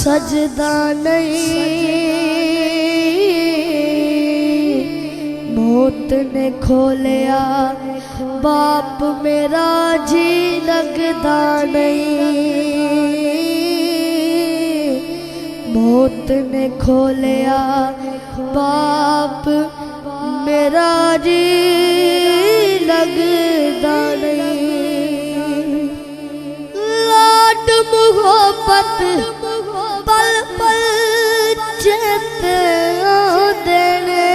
सजदा नहीं, मौत ने खोलिया बाप मेरा जी लगदा नहीं। मौत ने खोलिया बाप मेरा जी लगदा नहीं। लाड मुहब्बत पल पल चेते देने,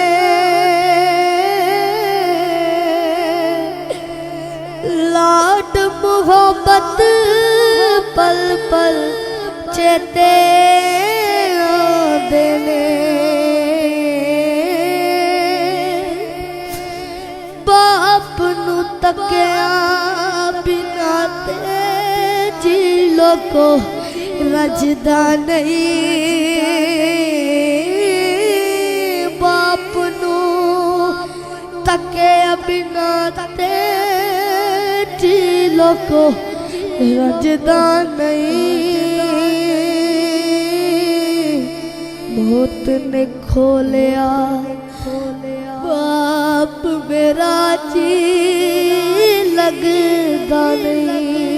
लाड मुहब्बत पल पल चेते देने। बाप नू तकिया बिना ते जी लोको रजदा नहीं। बाप नू तकिया बिना ते जी लोको रजदा नहीं। मौत ने खोलिया बाप मेरा जी लगदा नहीं।